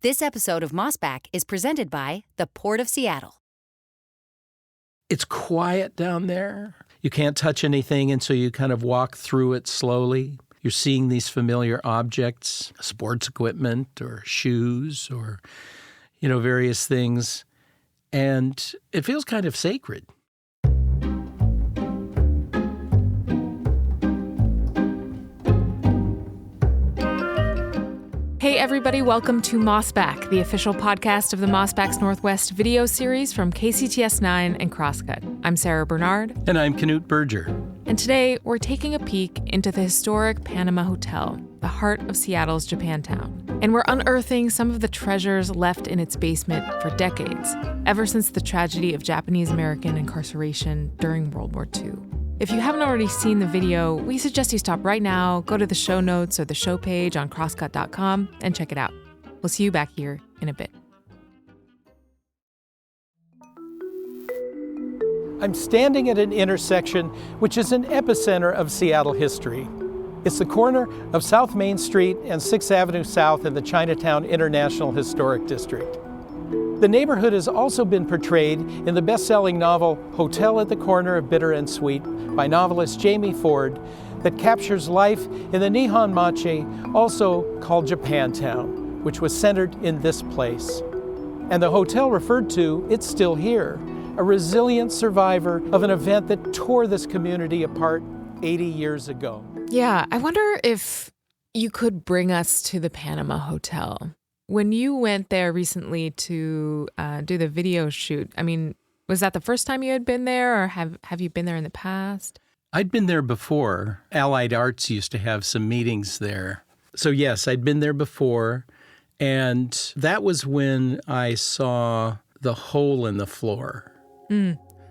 This episode of Mossback is presented by the Port of Seattle. It's quiet down there. You can't touch anything, and so you kind of walk through it slowly. You're seeing these familiar objects, sports equipment or shoes or, various things. And it feels kind of sacred. Hey everybody, welcome to Mossback, the official podcast of the Mossback's Northwest video series from KCTS9 and Crosscut. I'm Sarah Bernard. And I'm Knute Berger. And today we're taking a peek into the historic Panama Hotel, the heart of Seattle's Japantown. And we're unearthing some of the treasures left in its basement for decades, ever since the tragedy of Japanese-American incarceration during World War II. If you haven't already seen the video, we suggest you stop right now, go to the show notes or the show page on crosscut.com and check it out. We'll see you back here in a bit. I'm standing at an intersection which is an epicenter of Seattle history. It's the corner of South Main Street and 6th Avenue South in the Chinatown-International Historic District. The neighborhood has also been portrayed in the best-selling novel Hotel at the Corner of Bitter and Sweet by novelist Jamie Ford that captures life in the Nihon Machi, also called Japantown, which was centered in this place. And the hotel referred to, it's still here, a resilient survivor of an event that tore this community apart 80 years ago. Yeah, I wonder if you could bring us to the Panama Hotel. When you went there recently to do the video shoot, was that the first time you had been there, or have you been there in the past? I'd been there before. Allied Arts used to have some meetings there. So yes, I'd been there before, and that was when I saw the hole in the floor.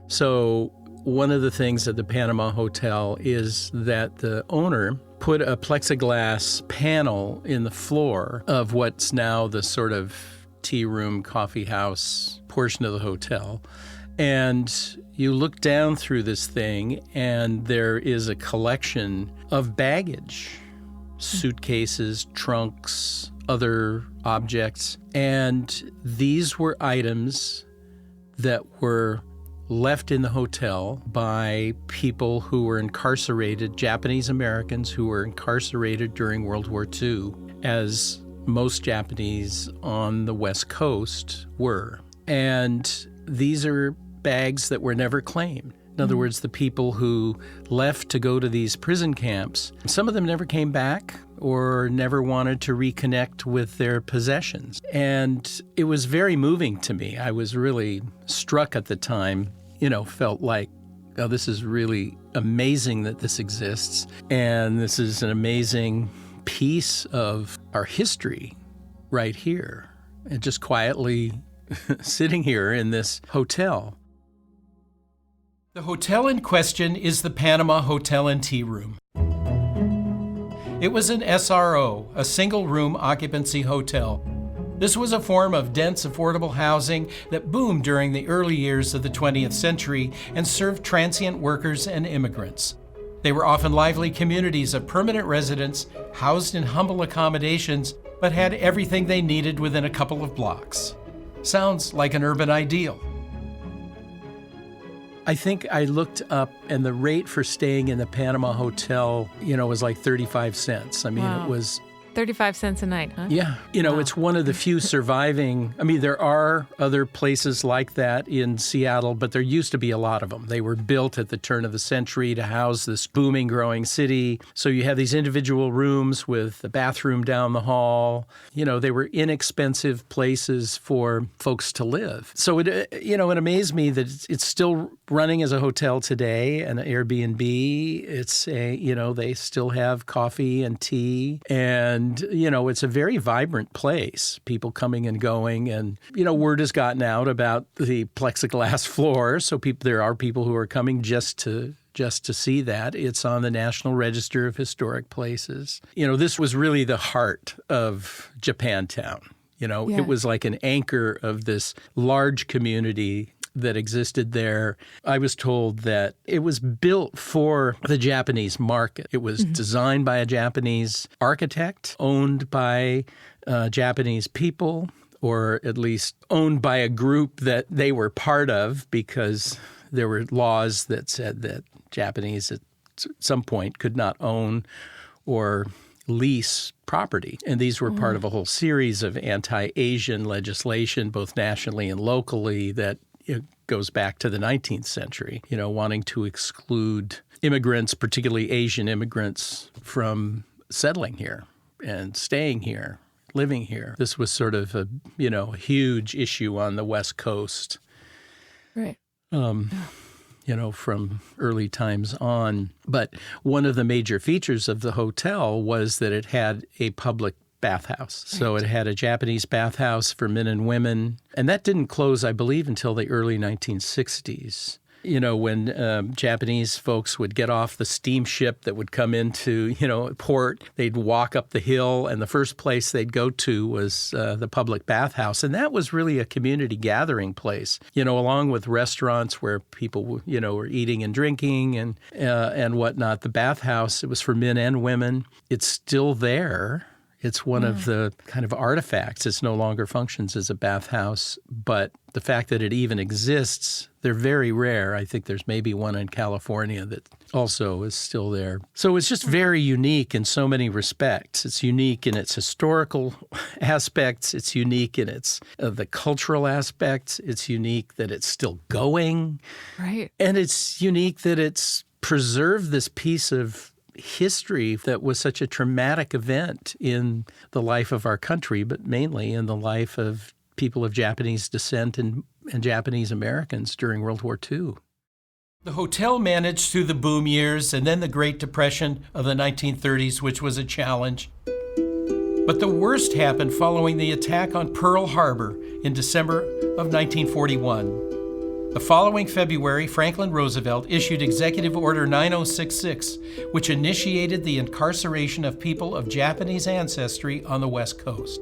So one of the things at the Panama Hotel is that the owner put a plexiglass panel in the floor of what's now the sort of tea room, coffee house portion of the hotel. And you look down through this thing, and there is a collection of baggage, suitcases, trunks, other objects. And these were items that were left in the hotel by people who were incarcerated, Japanese Americans who were incarcerated during World War II, as most Japanese on the West Coast were. And these are bags that were never claimed. In other words, the people who left to go to these prison camps, some of them never came back or never wanted to reconnect with their possessions. And it was very moving to me. I was really struck at the time, felt like, oh, this is really amazing that this exists. And this is an amazing piece of our history right here. And just quietly sitting here in this hotel. The hotel in question is the Panama Hotel and Tea Room. It was an SRO, a single-room occupancy hotel. This was a form of dense, affordable housing that boomed during the early years of the 20th century and served transient workers and immigrants. They were often lively communities of permanent residents, housed in humble accommodations, but had everything they needed within a couple of blocks. Sounds like an urban ideal. I think I looked up, and the rate for staying in the Panama Hotel, was like 35 cents. Wow. It was 35 cents a night, huh? Yeah. Wow. It's one of the few surviving. There are other places like that in Seattle, but there used to be a lot of them. They were built at the turn of the century to house this booming, growing city. So you have these individual rooms with the bathroom down the hall. They were inexpensive places for folks to live. So it amazed me that it's still running as a hotel today, an Airbnb. It's they still have coffee and tea, and it's a very vibrant place, people coming and going. And, word has gotten out about the plexiglass floor. So there are people who are coming just to see that. It's on the National Register of Historic Places. This was really the heart of Japantown. It was like an anchor of this large community that existed there. I was told that it was built for the Japanese market. It was designed by a Japanese architect, owned by Japanese people, or at least owned by a group that they were part of, because there were laws that said that Japanese at some point could not own or lease property. And these were part of a whole series of anti-Asian legislation, both nationally and locally, that goes back to the 19th century, wanting to exclude immigrants, particularly Asian immigrants, from settling here and staying here, living here. This was sort of a, huge issue on the West Coast. Right. From early times on. But one of the major features of the hotel was that it had a public bathhouse. So it had a Japanese bathhouse for men and women. And that didn't close, I believe, until the early 1960s. When Japanese folks would get off the steamship that would come into, port, they'd walk up the hill, and the first place they'd go to was the public bathhouse. And that was really a community gathering place, along with restaurants where people, were eating and drinking and whatnot. The bathhouse, it was for men and women. It's still there. It's one of the kind of artifacts. It no longer functions as a bathhouse, but the fact that it even exists, they're very rare. I think there's maybe one in California that also is still there. So it's just very unique in so many respects. It's unique in its historical aspects. It's unique in its the cultural aspects. It's unique that it's still going. Right. And it's unique that it's preserved this piece of history that was such a traumatic event in the life of our country, but mainly in the life of people of Japanese descent and Japanese Americans during World War II. The hotel managed through the boom years and then the Great Depression of the 1930s, which was a challenge. But the worst happened following the attack on Pearl Harbor in December of 1941. The following February, Franklin Roosevelt issued Executive Order 9066, which initiated the incarceration of people of Japanese ancestry on the West Coast.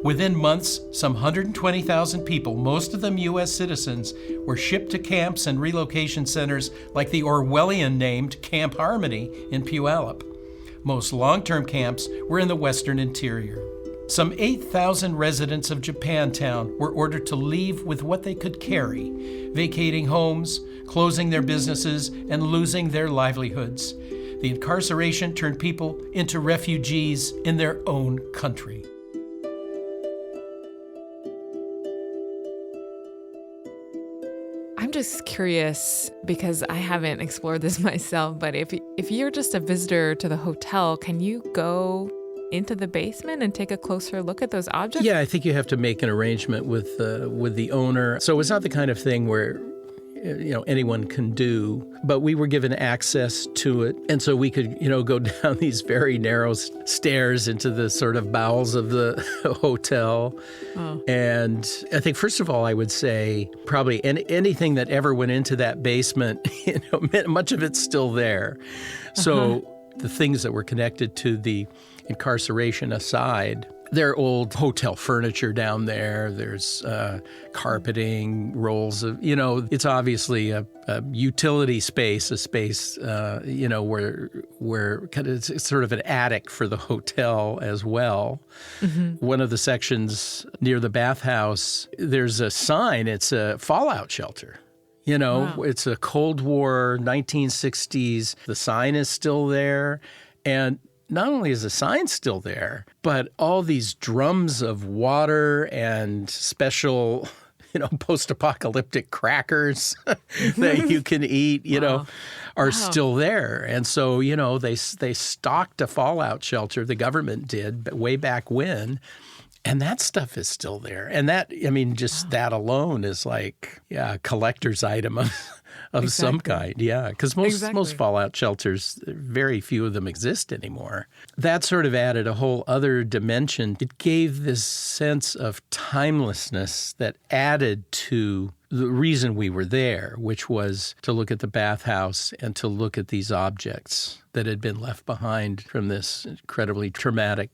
Within months, some 120,000 people, most of them U.S. citizens, were shipped to camps and relocation centers like the Orwellian-named Camp Harmony in Puyallup. Most long-term camps were in the western interior. Some 8,000 residents of Japantown were ordered to leave with what they could carry, vacating homes, closing their businesses, and losing their livelihoods. The incarceration turned people into refugees in their own country. I'm just curious, because I haven't explored this myself, but if you're just a visitor to the hotel, can you go into the basement and take a closer look at those objects? Yeah, I think you have to make an arrangement with the owner. So it's not the kind of thing where anyone can do, but we were given access to it, and so we could go down these very narrow stairs into the sort of bowels of the hotel. Oh. And I think first of all, I would say probably anything that ever went into that basement, much of it's still there. So the things that were connected to the incarceration aside, there are old hotel furniture down there. There's carpeting, rolls of, it's obviously a utility space, a space, where kind of it's sort of an attic for the hotel as well. Mm-hmm. One of the sections near the bathhouse, there's a sign. It's a fallout shelter. Wow. It's a Cold War, 1960s. The sign is still there. And not only is the sign still there, but all these drums of water and special, post-apocalyptic crackers that you can eat, are still there. And so, they stocked a fallout shelter, the government did, way back when, and that stuff is still there. And that, that alone is like, a collector's item of some kind, because most fallout shelters, very few of them exist anymore. That sort of added a whole other dimension. It gave this sense of timelessness that added to the reason we were there, which was to look at the bathhouse and to look at these objects that had been left behind from this incredibly traumatic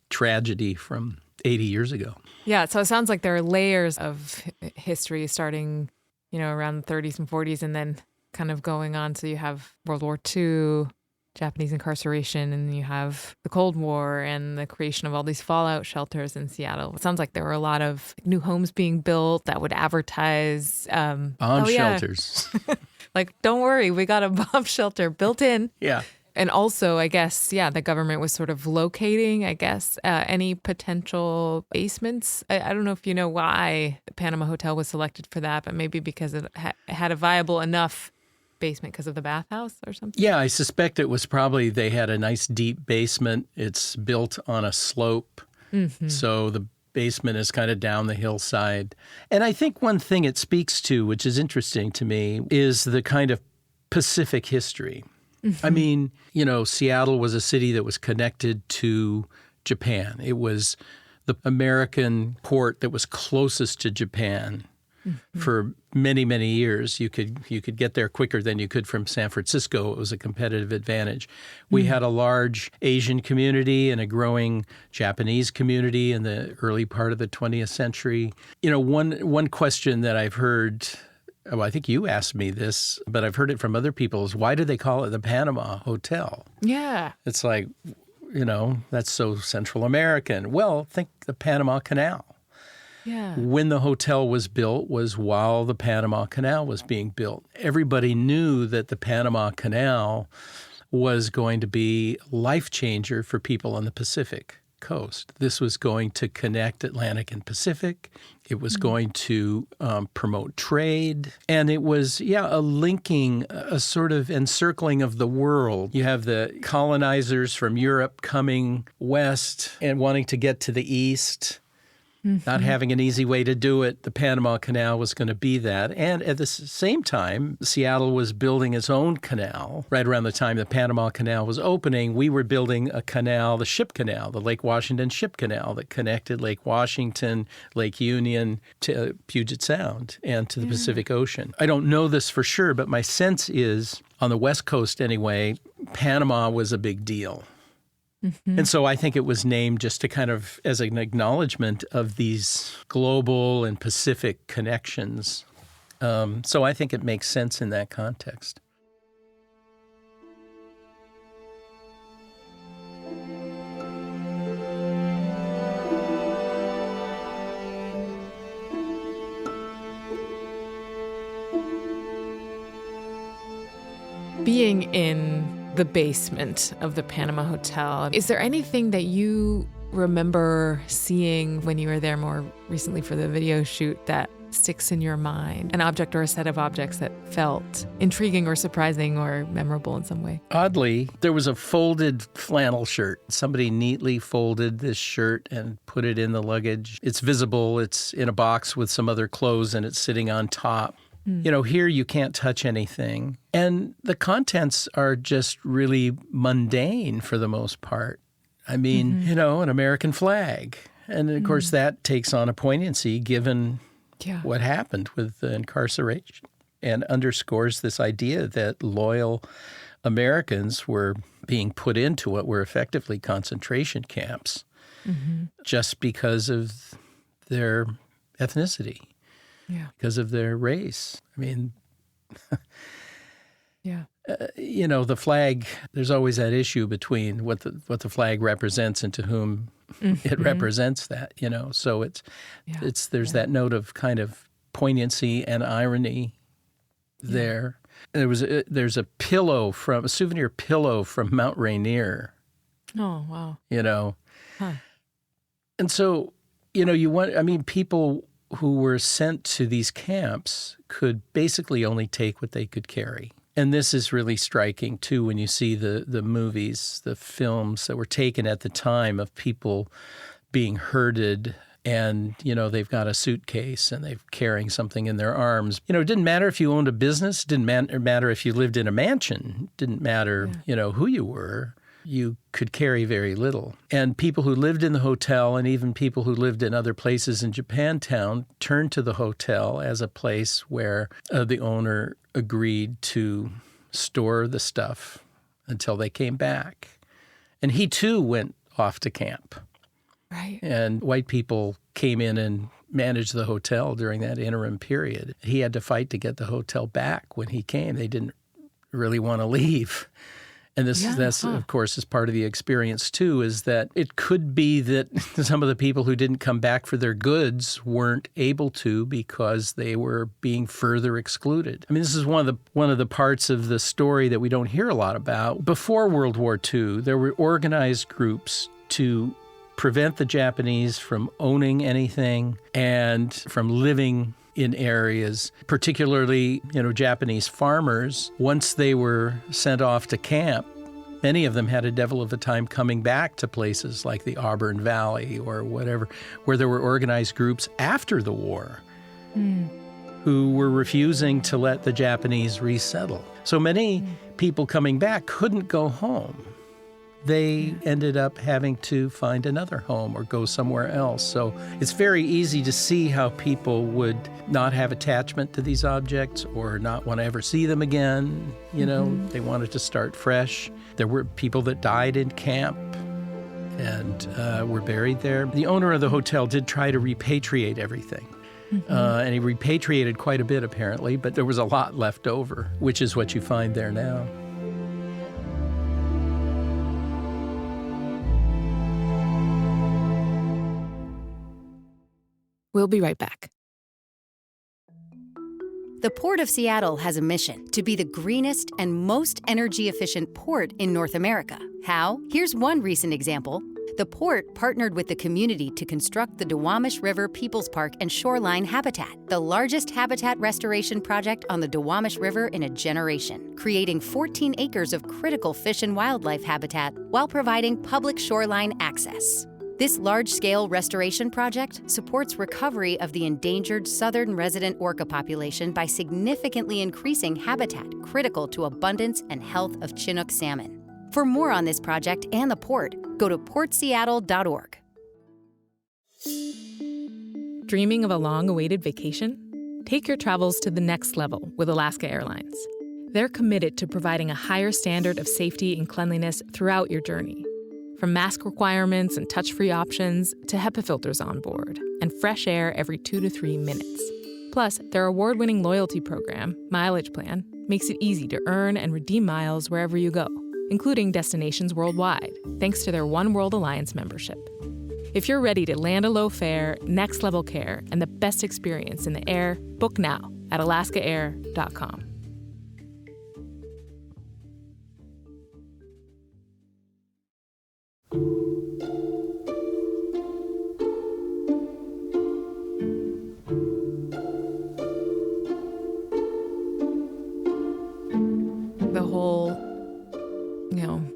tragedy from 80 years ago. Yeah, so it sounds like there are layers of history starting around the 30s and 40s, and then kind of going on. So you have World War II, Japanese incarceration, and you have the Cold War and the creation of all these fallout shelters in Seattle. It sounds like there were a lot of new homes being built that would advertise bomb shelters. Like, don't worry, we got a bomb shelter built in. Yeah. And also, I guess, the government was sort of locating, any potential basements. I don't know if you know why the Panama Hotel was selected for that, but maybe because it had a viable enough basement because of the bathhouse or something? Yeah, I suspect it was probably they had a nice deep basement. It's built on a slope, so the basement is kind of down the hillside. And I think one thing it speaks to, which is interesting to me, is the kind of Pacific history. I mean, Seattle was a city that was connected to Japan. It was the American port that was closest to Japan. For many, many years. You could get there quicker than you could from San Francisco. It was a competitive advantage. We had a large Asian community and a growing Japanese community in the early part of the 20th century. One question that I've heard, I think you asked me this, but I've heard it from other people, is why do they call it the Panama Hotel? Yeah. It's like, that's so Central American. Well, think the Panama Canal. Yeah. When the hotel was built was while the Panama Canal was being built. Everybody knew that the Panama Canal was going to be a life changer for people on the Pacific coast. This was going to connect Atlantic and Pacific. It was going to promote trade. And it was, a linking, a sort of encircling of the world. You have the colonizers from Europe coming west and wanting to get to the east. Not having an easy way to do it. The Panama Canal was going to be that. And at the same time, Seattle was building its own canal. Right around the time the Panama Canal was opening, we were building a canal, the Ship Canal, the Lake Washington Ship Canal that connected Lake Washington, Lake Union to Puget Sound and to the Pacific Ocean. I don't know this for sure, but my sense is, on the West Coast anyway, Panama was a big deal. And so I think it was named just to kind of as an acknowledgement of these global and Pacific connections. So I think it makes sense in that context. Being in the basement of the Panama Hotel, is there anything that you remember seeing when you were there more recently for the video shoot that sticks in your mind? An object or a set of objects that felt intriguing or surprising or memorable in some way? Oddly, there was a folded flannel shirt. Somebody neatly folded this shirt and put it in the luggage. It's visible. It's in a box with some other clothes and it's sitting on top. Here you can't touch anything. And the contents are just really mundane for the most part. I mean, an American flag. And of course, that takes on a poignancy given what happened with the incarceration and underscores this idea that loyal Americans were being put into what were effectively concentration camps just because of their ethnicity. Because of their race. I mean, the flag, there's always that issue between what the flag represents and to whom it represents that, So there's that note of kind of poignancy and irony there. There's a souvenir pillow from Mount Rainier. Oh, wow. And so, people who were sent to these camps could basically only take what they could carry. And this is really striking, too, when you see the movies, the films that were taken at the time of people being herded and, they've got a suitcase and they're carrying something in their arms. It didn't matter if you owned a business, didn't matter if you lived in a mansion, didn't matter, who you were. You could carry very little. And people who lived in the hotel and even people who lived in other places in Japantown turned to the hotel as a place where the owner agreed to store the stuff until they came back. And he, too, went off to camp. Right. And white people came in and manage the hotel during that interim period. He had to fight to get the hotel back when he came. They didn't really want to leave. And that's, of course, is part of the experience, too, is that it could be that some of the people who didn't come back for their goods weren't able to because they were being further excluded. I mean, this is one of the parts of the story that we don't hear a lot about. Before World War II, there were organized groups to prevent the Japanese from owning anything and from living in areas, particularly, Japanese farmers. Once they were sent off to camp, many of them had a devil of a time coming back to places like the Auburn Valley or whatever, where there were organized groups after the war who were refusing to let the Japanese resettle. So many people coming back couldn't go home. They ended up having to find another home or go somewhere else. So it's very easy to see how people would not have attachment to these objects or not want to ever see them again. They wanted to start fresh. There were people that died in camp and were buried there. The owner of the hotel did try to repatriate everything. And he repatriated quite a bit, apparently, but there was a lot left over, which is what you find there now. We'll be right back. The Port of Seattle has a mission to be the greenest and most energy-efficient port in North America. How? Here's one recent example. The port partnered with the community to construct the Duwamish River Peoples Park and Shoreline Habitat, the largest habitat restoration project on the Duwamish River in a generation, creating 14 acres of critical fish and wildlife habitat while providing public shoreline access. This large-scale restoration project supports recovery of the endangered southern resident orca population by significantly increasing habitat critical to abundance and health of Chinook salmon. For more on this project and the port, go to portseattle.org. Dreaming of a long-awaited vacation? Take your travels to the next level with Alaska Airlines. They're committed to providing a higher standard of safety and cleanliness throughout your journey. From mask requirements and touch-free options to HEPA filters on board and fresh air every 2 to 3 minutes. Plus, their award-winning loyalty program, Mileage Plan, makes it easy to earn and redeem miles wherever you go, including destinations worldwide, thanks to their One World Alliance membership. If you're ready to land a low fare, next-level care, and the best experience in the air, book now at alaskaair.com. The whole,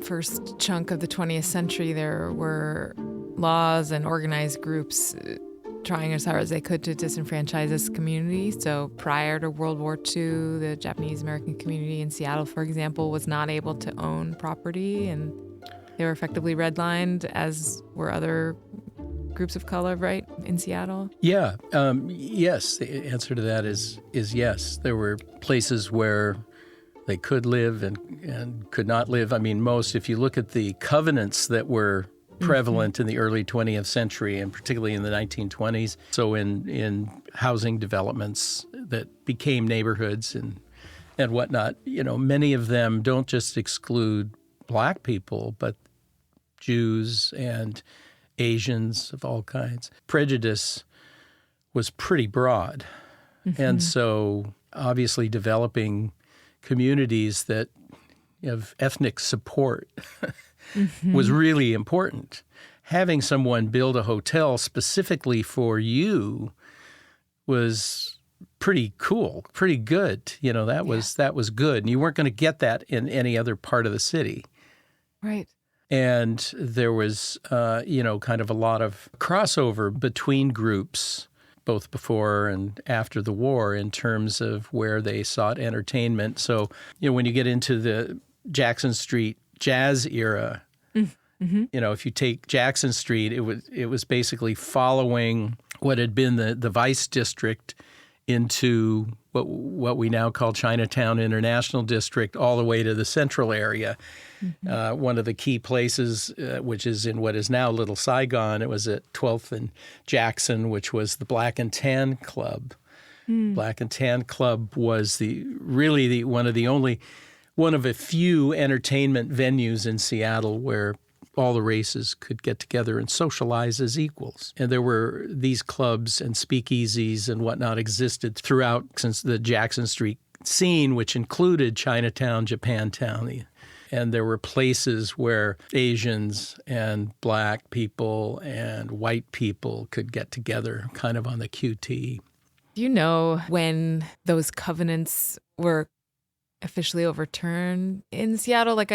first chunk of the 20th century, there were laws and organized groups trying as hard as they could to disenfranchise this community. So prior to World War II, the Japanese American community in Seattle, for example, was not able to own property, and they were effectively redlined, as were other groups of color, right, in Seattle? Yeah. Yes. The answer to that is yes. There were places where they could live and could not live. I mean, if you look at the covenants that were prevalent in the early 20th century, and particularly in the 1920s, so in housing developments that became neighborhoods and whatnot, many of them don't just exclude Black people, but Jews and Asians of all kinds. Prejudice was pretty broad. And so obviously developing communities that have ethnic support was really important. Having someone build a hotel specifically for you was pretty cool, pretty good. That was good. And you weren't going to get that in any other part of the city. Right. And there was, kind of a lot of crossover between groups, both before and after the war, in terms of where they sought entertainment. So, when you get into the Jackson Street jazz era, if you take Jackson Street, it was basically following what had been the Vice District into what we now call Chinatown-International District, all the way to the central area. One of the key places, which is in what is now Little Saigon, it was at 12th and Jackson, which was the Black and Tan Club. Black and Tan Club was one of a few entertainment venues in Seattle where all the races could get together and socialize as equals. And there were these clubs and speakeasies and whatnot existed throughout since the Jackson Street scene, which included Chinatown, Japantown. And there were places where Asians and black people and white people could get together kind of on the QT. Do you know when those covenants were officially overturned in Seattle? Like,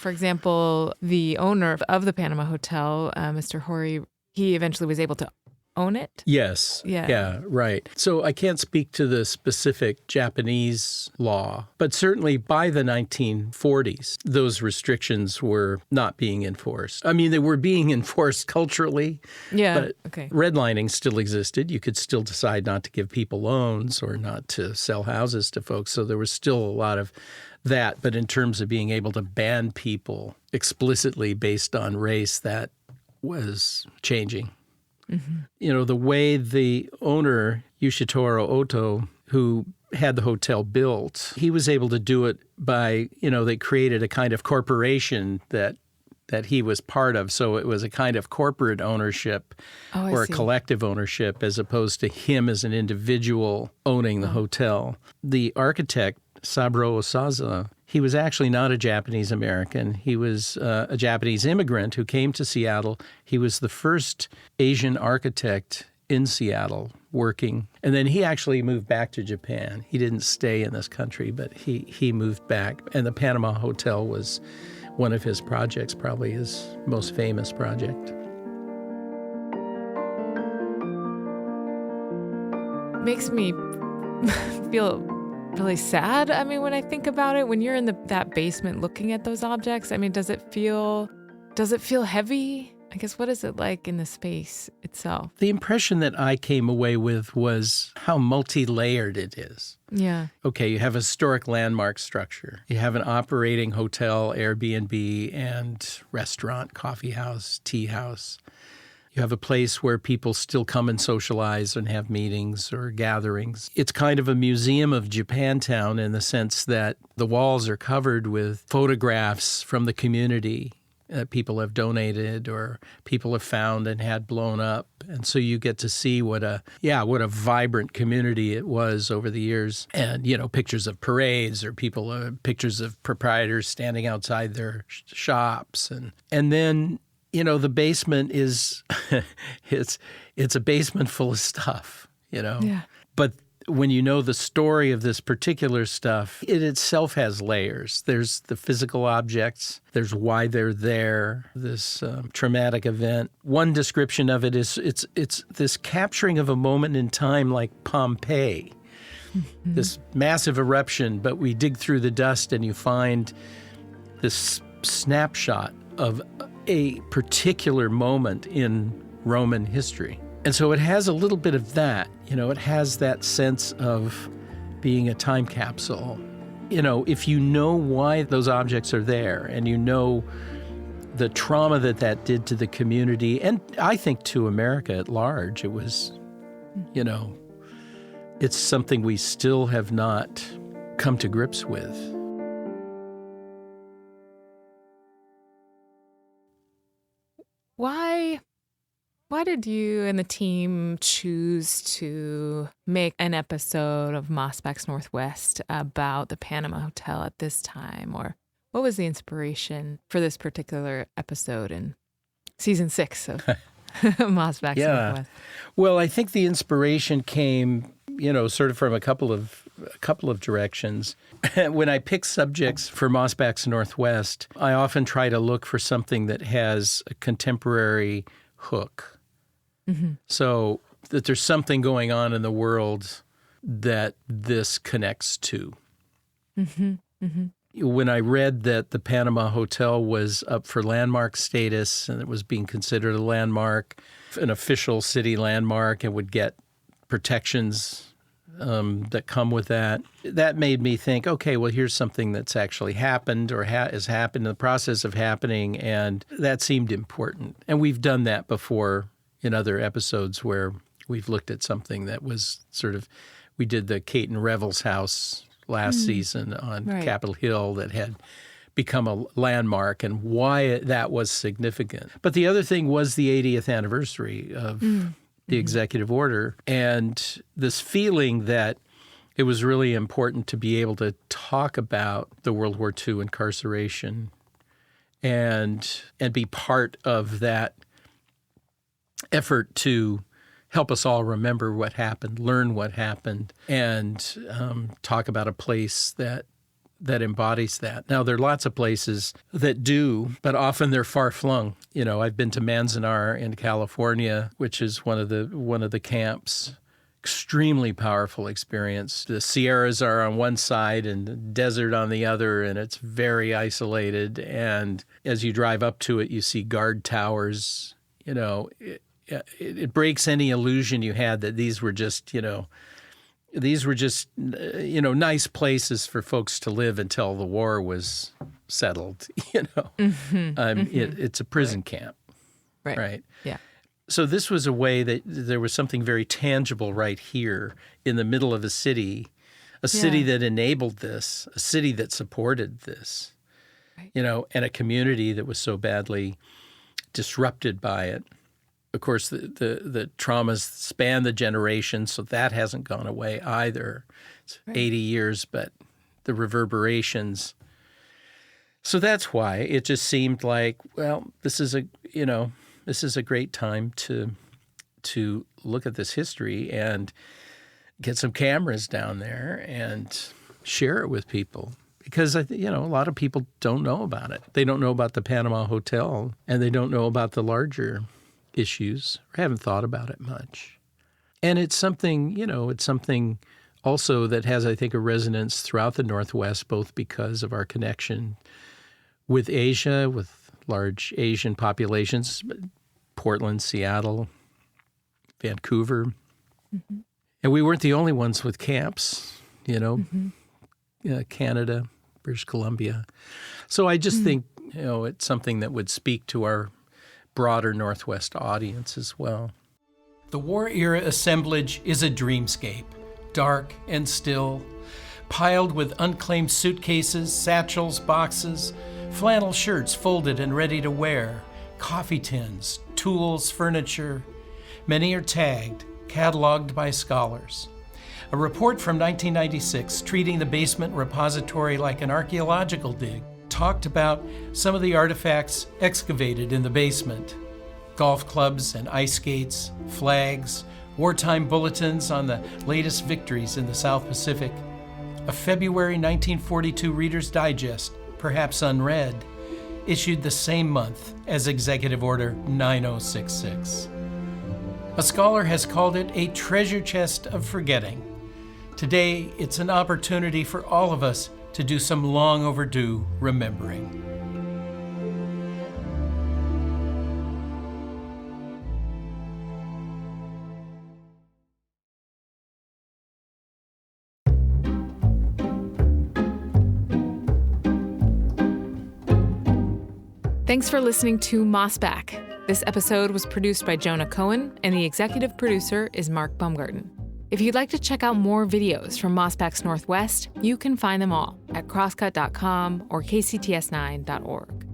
for example, the owner of the Panama Hotel, Mr. Horry, he eventually was able to own it? Yes. Yeah, right. So I can't speak to the specific Japanese law, but certainly by the 1940s, those restrictions were not being enforced. I mean, they were being enforced culturally, but redlining still existed. You could still decide not to give people loans or not to sell houses to folks. So there was still a lot of that. But in terms of being able to ban people explicitly based on race, that was changing. The way the owner, Yoshitaro Oto, who had the hotel built, he was able to do it by, they created a kind of corporation that he was part of. So it was a kind of corporate ownership or a collective ownership as opposed to him as an individual owning the hotel. The architect, Saburo Osaza, he was actually not a Japanese American. He was a Japanese immigrant who came to Seattle. He was the first Asian architect in Seattle working. And then he actually moved back to Japan. He didn't stay in this country, but he moved back. And the Panama Hotel was one of his projects, probably his most famous project. Makes me feel really sad. I mean, when I think about it, when you're in that basement looking at those objects, I mean, does it feel heavy? I guess, what is it like in the space itself? The impression that I came away with was how multi-layered it is. Yeah. Okay, you have a historic landmark structure. You have an operating hotel, Airbnb, and restaurant, coffee house, tea house. You have a place where people still come and socialize and have meetings or gatherings. It's kind of a museum of Japantown in the sense that the walls are covered with photographs from the community that people have donated or people have found and had blown up. And so you get to see what a vibrant community it was over the years. And, pictures of parades or pictures of proprietors standing outside their shops. And then the basement is, it's a basement full of stuff, Yeah. But when you know the story of this particular stuff, it itself has layers. There's the physical objects. There's why they're there, this traumatic event. One description of it is it's this capturing of a moment in time like Pompeii, this massive eruption, but we dig through the dust and you find this snapshot of a particular moment in Roman history. And so it has a little bit of that. It has that sense of being a time capsule. If you know why those objects are there and you know the trauma that did to the community and I think to America at large, it was, it's something we still have not come to grips with. Why did you and the team choose to make an episode of Mossback's Northwest about the Panama Hotel at this time? Or what was the inspiration for this particular episode in season 6 of Mossback's Northwest? Well, I think the inspiration came, sort of from a couple of directions. When I pick subjects for Mossback's Northwest, I often try to look for something that has a contemporary hook. Mm-hmm. So that there's something going on in the world that this connects to. Mm-hmm. Mm-hmm. When I read that the Panama Hotel was up for landmark status and it was being considered a landmark, an official city landmark, and would get protections that come with that. That made me think, okay, well, here's something that's actually happened or has happened in the process of happening, and that seemed important. And we've done that before in other episodes where we've looked at something that was sort of, we did the Kate and Revel's house last season on Capitol Hill that had become a landmark and why that was significant. But the other thing was the 80th anniversary of the executive order, and this feeling that it was really important to be able to talk about the World War II incarceration and be part of that effort to help us all remember what happened, learn what happened, and talk about a place that embodies that. Now, there are lots of places that do, but often they're far-flung. You know, I've been to Manzanar in California, which is one of the camps. Extremely powerful experience. The Sierras are on one side and the desert on the other, and it's very isolated. And as you drive up to it, you see guard towers. You know, it breaks any illusion you had that these were just nice places for folks to live until the war was settled. It's a prison camp, right? Yeah. So this was a way that there was something very tangible right here in the middle of a city that enabled this, a city that supported this, and a community that was so badly disrupted by it. Of course, the traumas span the generations, so that hasn't gone away either. It's 80 years, but the reverberations. So that's why it just seemed like, well, this is a great time to look at this history and get some cameras down there and share it with people. Because, a lot of people don't know about it. They don't know about the Panama Hotel, and they don't know about the larger issues, or haven't thought about it much. And it's something also that has, I think, a resonance throughout the Northwest, both because of our connection with Asia, with large Asian populations, Portland, Seattle, Vancouver. Mm-hmm. And we weren't the only ones with camps, Canada, British Columbia. So I just think, it's something that would speak to our broader Northwest audience as well. The war-era assemblage is a dreamscape, dark and still, piled with unclaimed suitcases, satchels, boxes, flannel shirts folded and ready to wear, coffee tins, tools, furniture. Many are tagged, cataloged by scholars. A report from 1996 treating the basement repository like an archaeological dig talked about some of the artifacts excavated in the basement. Golf clubs and ice skates, flags, wartime bulletins on the latest victories in the South Pacific. A February 1942 Reader's Digest, perhaps unread, issued the same month as Executive Order 9066. A scholar has called it a treasure chest of forgetting. Today, it's an opportunity for all of us to do some long overdue remembering. Thanks for listening to Mossback. This episode was produced by Jonah Cohen, and the executive producer is Mark Baumgarten. If you'd like to check out more videos from Mossback's Northwest, you can find them all at crosscut.com or kcts9.org.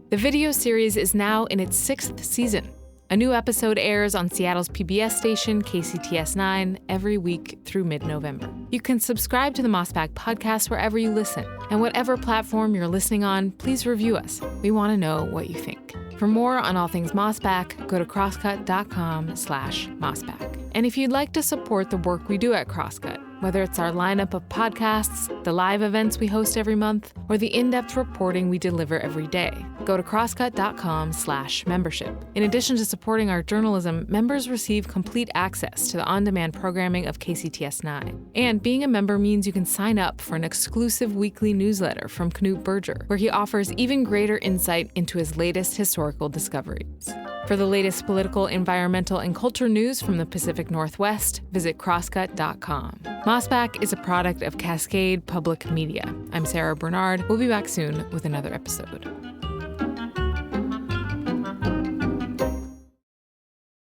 The video series is now in its 6th season. A new episode airs on Seattle's PBS station, KCTS9, every week through mid-November. You can subscribe to the Mossback podcast wherever you listen. And whatever platform you're listening on, please review us. We want to know what you think. For more on all things Mossback, go to crosscut.com/Mossback. And if you'd like to support the work we do at Crosscut, whether it's our lineup of podcasts, the live events we host every month, or the in-depth reporting we deliver every day, go to crosscut.com/membership. In addition to supporting our journalism, members receive complete access to the on-demand programming of KCTS9. And being a member means you can sign up for an exclusive weekly newsletter from Knute Berger, where he offers even greater insight into his latest historical discoveries. For the latest political, environmental, and culture news from the Pacific Northwest, visit crosscut.com. Mossback is a product of Cascade Public Media. I'm Sarah Bernard. We'll be back soon with another episode.